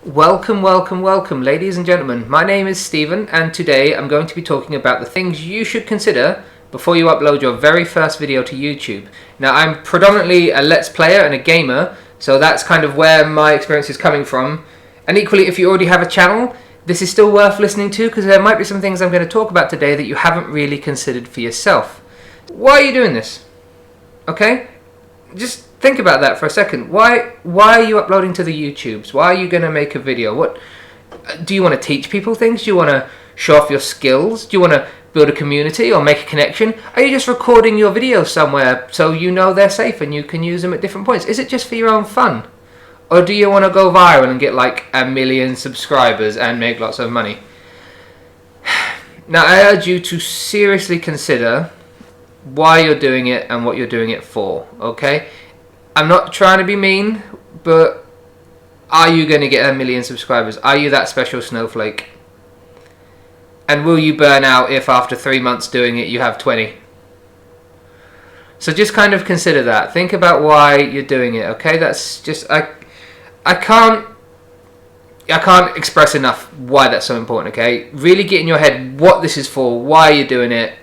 Welcome, welcome, welcome, ladies and gentlemen. My name is Stephen, and today I'm going to be talking about the things you should consider before you upload your very first video to YouTube. Now, I'm predominantly a Let's Player and a gamer, so that's kind of where my experience is coming from. And equally, if you already have a channel, this is still worth listening to because there might be some things I'm going to talk about today that you haven't really considered for yourself. Why are you doing this? Okay? Just think about that for a second. Why are you uploading to the YouTubes? Why are you going to make a video? What do you want to teach people things? Do you want to show off your skills? Do you want to build a community or make a connection? Are you just recording your videos somewhere so you know they're safe and you can use them at different points? Is it just for your own fun? Or do you want to go viral and get like 1 million subscribers and make lots of money? Now, I urge you to seriously consider why you're doing it and what you're doing it for, okay? I'm not trying to be mean, but are you going to get 1 million subscribers? Are you that special snowflake? And will you burn out if after 3 months doing it you have 20? So just kind of consider that. Think about why you're doing it, okay? That's just, I can't express enough why that's so important, okay? Really get in your head what this is for, why you're doing it,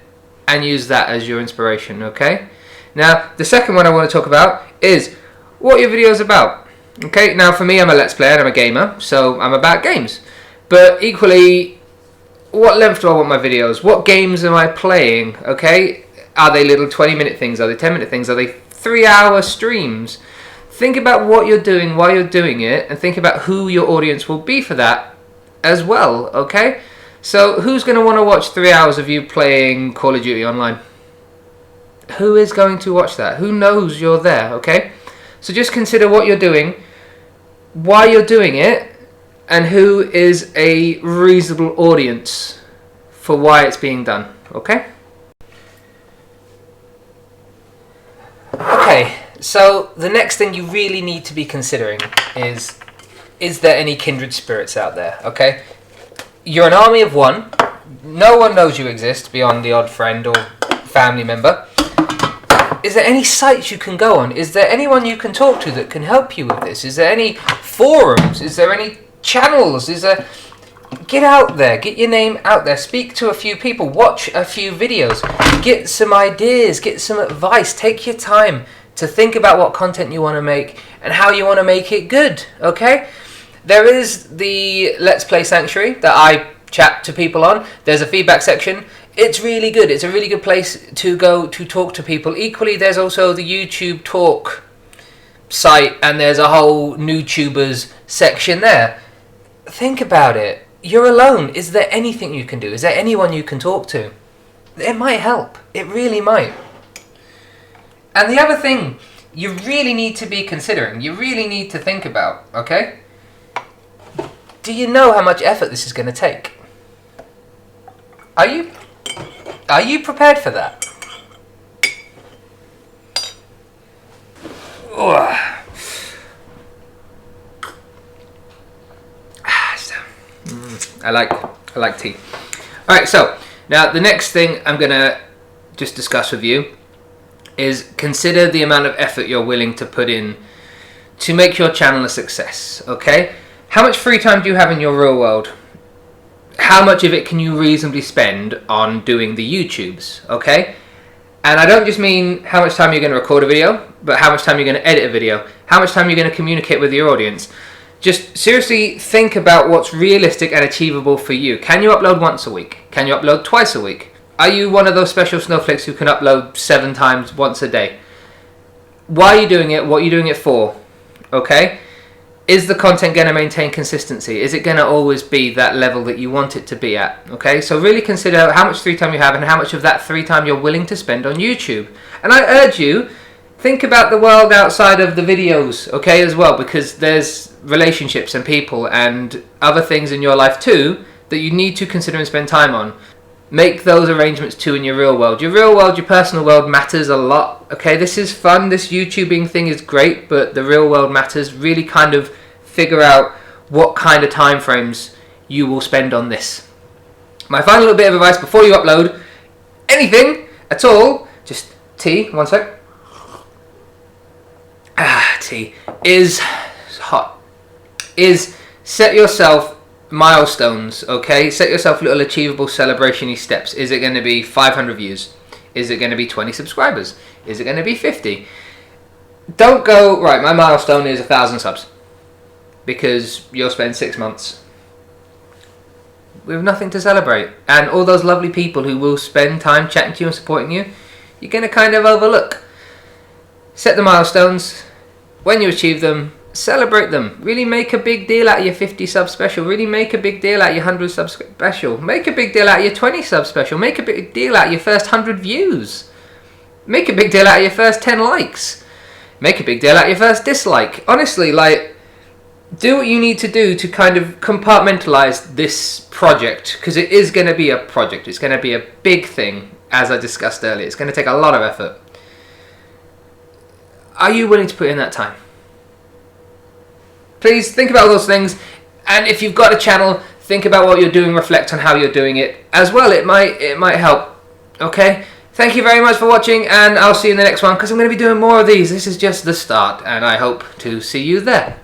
and use that as your inspiration, okay? Now, the second one I want to talk about is what your video is about. Okay, now for me, I'm a Let's Player and I'm a gamer, so I'm about games. But equally, what length do I want my videos? What games am I playing, okay? Are they little 20-minute things? Are they 10-minute things? Are they 3-hour streams? Think about what you're doing, why you're doing it, and think about who your audience will be for that as well, okay? So who's going to want to watch 3 hours of you playing Call of Duty online? Who is going to watch that? Who knows you're there, okay? So just consider what you're doing, why you're doing it, and who is a reasonable audience for why it's being done, okay? Okay, so the next thing you really need to be considering is there any kindred spirits out there, okay? You're an army of one. No one knows you exist beyond the odd friend or family member. Is there any sites you can go on? Is there anyone you can talk to that can help you with this? Is there any forums? Is there any channels? Get out there. Get your name out there. Speak to a few people. Watch a few videos. Get some ideas. Get some advice. Take your time to think about what content you want to make and how you want to make it good, okay? There is the Let's Play Sanctuary that I chat to people on. There's a feedback section. It's really good. It's a really good place to go to talk to people. Equally, there's also the YouTube Talk site, and there's a whole NewTubers section there. Think about it. You're alone. Is there anything you can do? Is there anyone you can talk to? It might help. It really might. And the other thing you really need to be considering, you really need to think about, okay? Do you know how much effort this is going to take? Are you prepared for that? I like tea. Alright, so now the next thing I'm going to just discuss with you is consider the amount of effort you're willing to put in to make your channel a success, okay? How much free time do you have in your real world? How much of it can you reasonably spend on doing the YouTubes, okay? And I don't just mean how much time you're going to record a video, but how much time you're going to edit a video, how much time you're going to communicate with your audience. Just seriously think about what's realistic and achievable for you. Can you upload once a week? Can you upload twice a week? Are you one of those special snowflakes who can upload 7 times once a day? Why are you doing it? What are you doing it for? Okay? Is the content going to maintain consistency? Is it going to always be that level that you want it to be at? Okay, so really consider how much free time you have and how much of that free time you're willing to spend on YouTube. And I urge you, think about the world outside of the videos, okay, as well, because there's relationships and people and other things in your life too that you need to consider and spend time on. Make those arrangements too in your real world. Your real world, your personal world matters a lot, okay? This is fun, this YouTubing thing is great, but the real world matters. Really kind of figure out what kind of time frames you will spend on this. My final little bit of advice before you upload anything at all, just tea, one sec. Tea is hot. Is set yourself milestones, okay? Set yourself little achievable celebration-y steps. Is it going to be 500 views? Is it going to be 20 subscribers? Is it going to be 50? Don't go, right, my milestone is 1,000 subs. Because you'll spend 6 months with nothing to celebrate. And all those lovely people who will spend time chatting to you and supporting you, you're going to kind of overlook. Set the milestones. When you achieve them, celebrate them. Really make a big deal out of your 50 sub special. Really make a big deal out of your 100 sub special. Make a big deal out of your 20 sub special. Make a big deal out of your first 100 views. Make a big deal out of your first 10 likes. Make a big deal out of your first dislike. Honestly, like, do what you need to do to kind of compartmentalize this project, because it is going to be a project. It's going to be a big thing, as I discussed earlier. It's going to take a lot of effort. Are you willing to put in that time? Please think about all those things, and if you've got a channel, think about what you're doing, reflect on how you're doing it as well. It might help. Okay? Thank you very much for watching, and I'll see you in the next one, because I'm going to be doing more of these. This is just the start, and I hope to see you there.